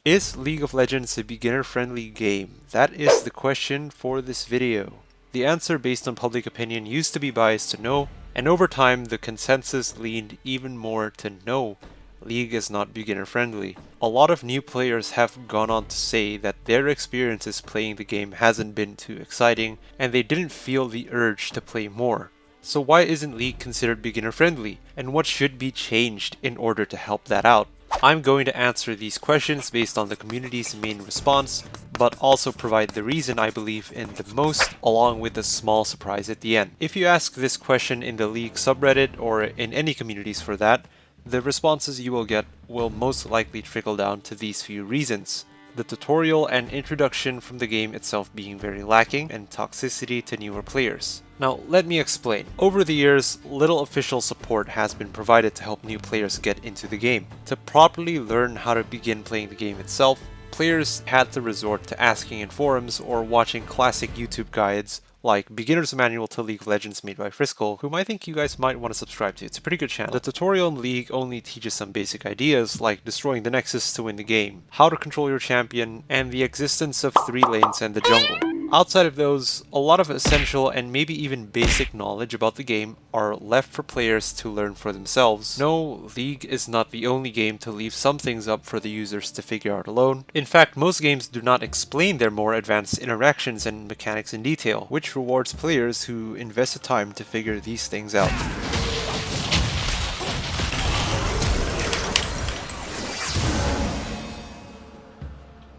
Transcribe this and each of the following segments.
Is League of Legends a beginner-friendly game? That is the question for this video. The answer based on public opinion used to be biased to no, and over time the consensus leaned even more to no. League is not beginner-friendly. A lot of new players have gone on to say that their experiences playing the game hasn't been too exciting, and they didn't feel the urge to play more. So why isn't League considered beginner-friendly, and what should be changed in order to help that out? I'm going to answer these questions based on the community's main response, but also provide the reason I believe in the most, along with a small surprise at the end. If you ask this question in the League subreddit, or in any communities for that, the responses you will get will most likely trickle down to these few reasons. The tutorial and introduction from the game itself being very lacking, and toxicity to newer players. Now, let me explain. Over the years, little official support has been provided to help new players get into the game. To properly learn how to begin playing the game itself, players had to resort to asking in forums or watching classic YouTube guides like Beginner's Manual to League of Legends made by Friskkle, whom I think you guys might want to subscribe to. It's a pretty good channel. The tutorial in League only teaches some basic ideas like destroying the Nexus to win the game, how to control your champion, and the existence of 3 lanes and the jungle. Outside of those, a lot of essential and maybe even basic knowledge about the game are left for players to learn for themselves. No, League is not the only game to leave some things up for the users to figure out alone. In fact, most games do not explain their more advanced interactions and mechanics in detail, which rewards players who invest the time to figure these things out.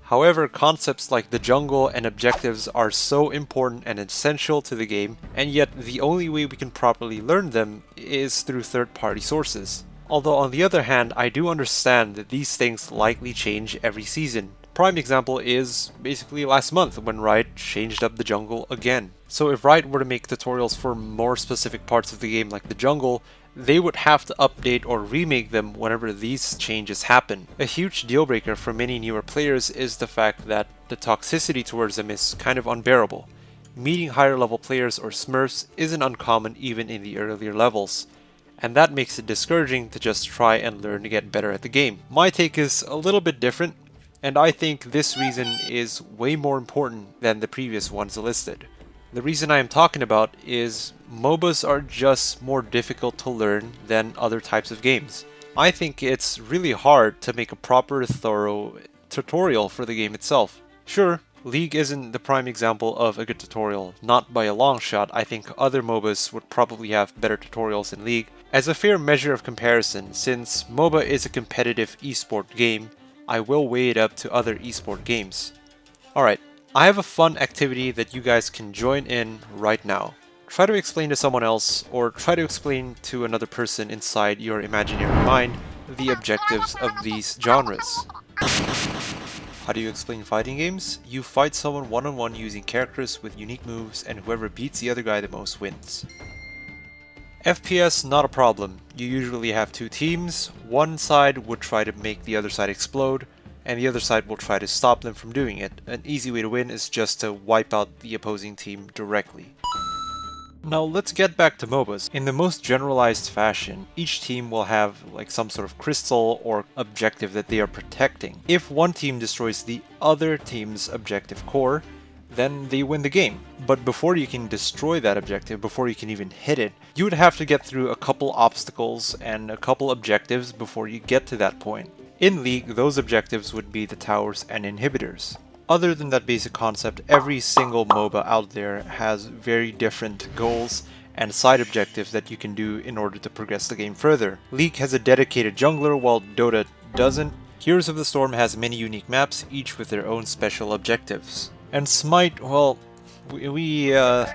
However, concepts like the jungle and objectives are so important and essential to the game, and yet the only way we can properly learn them is through third-party sources. Although on the other hand, I do understand that these things likely change every season. Prime example is basically last month when Riot changed up the jungle again. So if Riot were to make tutorials for more specific parts of the game like the jungle, they would have to update or remake them whenever these changes happen. A huge deal breaker for many newer players is the fact that the toxicity towards them is kind of unbearable. Meeting higher level players or smurfs isn't uncommon even in the earlier levels, and that makes it discouraging to just try and learn to get better at the game. My take is a little bit different, and I think this reason is way more important than the previous ones listed. The reason I am talking about is MOBAs are just more difficult to learn than other types of games. I think it's really hard to make a proper, thorough tutorial for the game itself. Sure, League isn't the prime example of a good tutorial, not by a long shot. I think other MOBAs would probably have better tutorials than League. As a fair measure of comparison, since MOBA is a competitive esport game, I will weigh it up to other esport games. Alright. I have a fun activity that you guys can join in right now. Try to explain to someone else, or try to explain to another person inside your imaginary mind the objectives of these genres. How do you explain fighting games? You fight someone one-on-one using characters with unique moves, and whoever beats the other guy the most wins. FPS, not a problem. You usually have 2 teams. One side would try to make the other side explode, and the other side will try to stop them from doing it. An easy way to win is just to wipe out the opposing team directly. Now let's get back to MOBAs. In the most generalized fashion, each team will have like some sort of crystal or objective that they are protecting. If one team destroys the other team's objective core, then they win the game. But before you can destroy that objective, before you can even hit it, you would have to get through a couple obstacles and a couple objectives before you get to that point. In League, those objectives would be the towers and inhibitors. Other than that basic concept, every single MOBA out there has very different goals and side objectives that you can do in order to progress the game further. League has a dedicated jungler while Dota doesn't. Heroes of the Storm has many unique maps, each with their own special objectives. And Smite, well, let's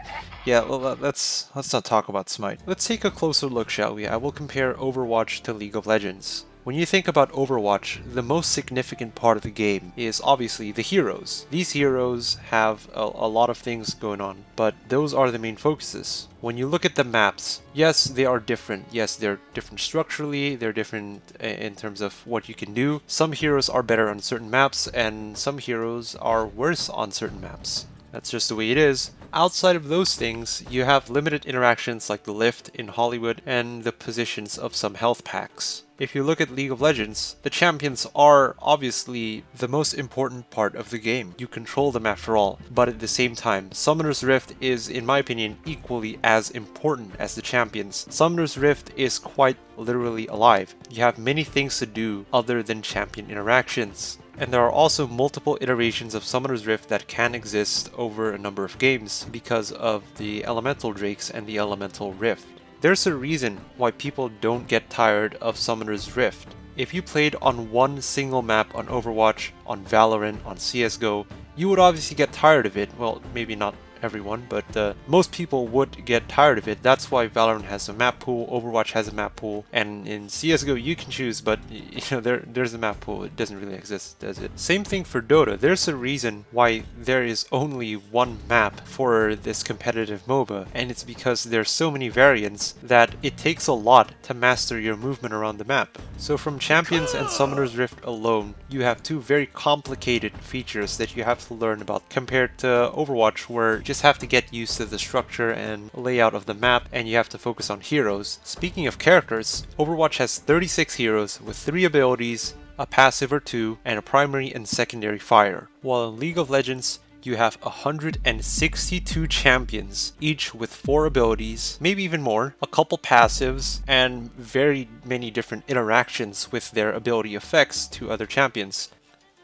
not talk about Smite. Let's take a closer look, shall we? I will compare Overwatch to League of Legends. When you think about Overwatch, the most significant part of the game is obviously the heroes. These heroes have a lot of things going on, but those are the main focuses. When you look at the maps, yes, they are different. Yes, they're different structurally, they're different in terms of what you can do. Some heroes are better on certain maps, and some heroes are worse on certain maps. That's just the way it is. Outside of those things, you have limited interactions like the lift in Hollywood and the positions of some health packs. If you look at League of Legends, the champions are obviously the most important part of the game. You control them after all, but at the same time, Summoner's Rift is, in my opinion, equally as important as the champions. Summoner's Rift is quite literally alive. You have many things to do other than champion interactions. And there are also multiple iterations of Summoner's Rift that can exist over a number of games because of the Elemental Drakes and the Elemental Rift. There's a reason why people don't get tired of Summoner's Rift. If you played on one single map on Overwatch, on Valorant, on CSGO, you would obviously get tired of it. Well, maybe not everyone, but most people would get tired of it. That's why Valorant has a map pool, Overwatch has a map pool, and in CSGO you can choose, but you know there's a map pool. It doesn't really exist, does it? Same thing for Dota. There's a reason why there is only one map for this competitive MOBA, and it's because there's so many variants that it takes a lot to master your movement around the map. So from Champions and Summoner's Rift alone, you have two very complicated features that you have to learn about compared to Overwatch, where just have to get used to the structure and layout of the map, and you have to focus on heroes. Speaking of characters, Overwatch has 36 heroes with 3 abilities, a passive or 2, and a primary and secondary fire. While in League of Legends, you have 162 champions, each with 4 abilities, maybe even more, a couple passives, and very many different interactions with their ability effects to other champions.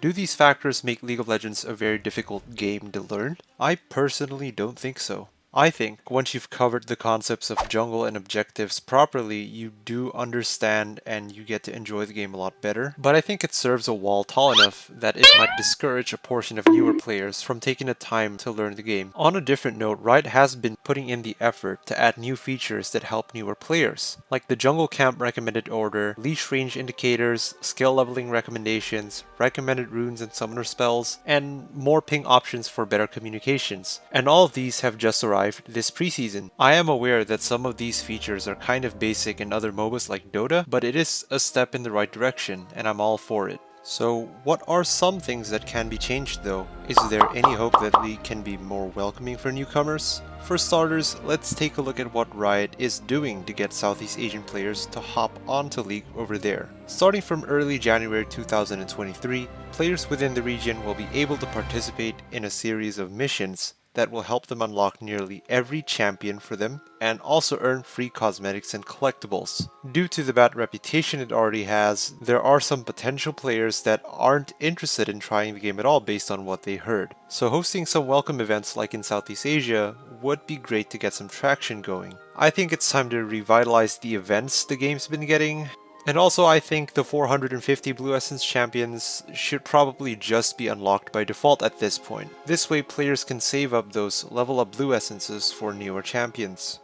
Do these factors make League of Legends a very difficult game to learn? I personally don't think so. I think once you've covered the concepts of jungle and objectives properly, you do understand and you get to enjoy the game a lot better. But I think it serves a wall tall enough that it might discourage a portion of newer players from taking the time to learn the game. On a different note, Riot has been putting in the effort to add new features that help newer players, like the jungle camp recommended order, leash range indicators, skill leveling recommendations, recommended runes and summoner spells, and more ping options for better communications. And all of these have just arrived this preseason. I am aware that some of these features are kind of basic in other MOBAs like Dota, but it is a step in the right direction, and I'm all for it. So what are some things that can be changed though? Is there any hope that League can be more welcoming for newcomers? For starters, let's take a look at what Riot is doing to get Southeast Asian players to hop onto League over there. Starting from early January 2023, players within the region will be able to participate in a series of missions that will help them unlock nearly every champion for them and also earn free cosmetics and collectibles. Due to the bad reputation it already has, there are some potential players that aren't interested in trying the game at all based on what they heard. So hosting some welcome events like in Southeast Asia would be great to get some traction going. I think it's time to revitalize the events the game's been getting. And also I think the 450 Blue Essence champions should probably just be unlocked by default at this point. This way players can save up those level up Blue Essences for newer champions.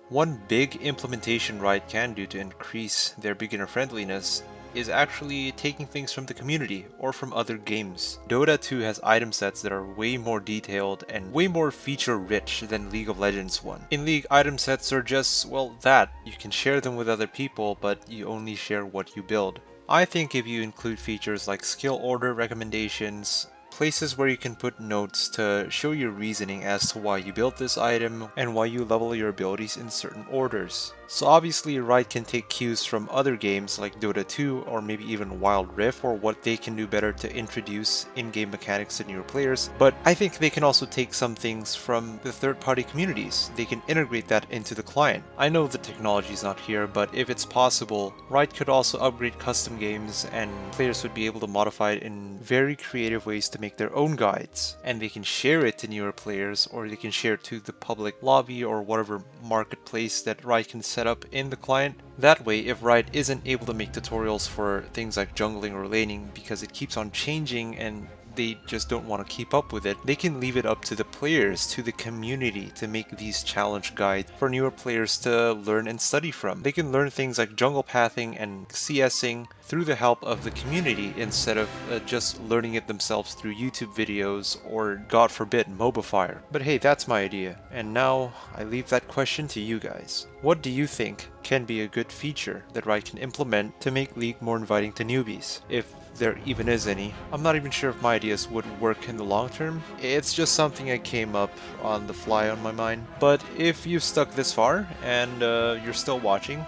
One big implementation Riot can do to increase their beginner friendliness is actually taking things from the community or from other games. Dota 2 has item sets that are way more detailed and way more feature rich than League of Legends one. In League, item sets are just, well, that. You can share them with other people, but you only share what you build. I think if you include features like skill order recommendations, places where you can put notes to show your reasoning as to why you built this item and why you level your abilities in certain orders. So obviously Riot can take cues from other games like Dota 2 or maybe even Wild Rift for what they can do better to introduce in-game mechanics to newer players, but I think they can also take some things from the third-party communities. They can integrate that into the client. I know the technology is not here, but if it's possible, Riot could also upgrade custom games and players would be able to modify it in very creative ways to make their own guides, and they can share it to newer players or they can share it to the public lobby or whatever marketplace that Riot can set up in the client. That way, if Riot isn't able to make tutorials for things like jungling or laning because it keeps on changing and they just don't want to keep up with it, they can leave it up to the players, to the community, to make these challenge guides for newer players to learn and study from. They can learn things like jungle pathing and CSing through the help of the community instead of just learning it themselves through YouTube videos or, God forbid, MOBA Fire. But hey, that's my idea, and now I leave that question to you guys. What do you think can be a good feature that Riot can implement to make League more inviting to newbies, if there even is any? I'm not even sure if my ideas would work in the long term. It's just something I came up on the fly on my mind. But if you've stuck this far and you're still watching,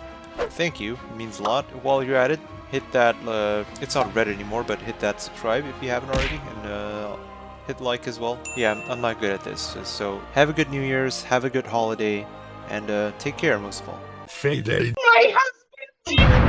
Thank you, it means a lot. While you're at it, hit that, it's not Reddit anymore, but hit that subscribe if you haven't already, and hit like as well. Yeah, I'm not good at this, so have a good New Year's, have a good holiday, and take care most of all. Faded. My husband!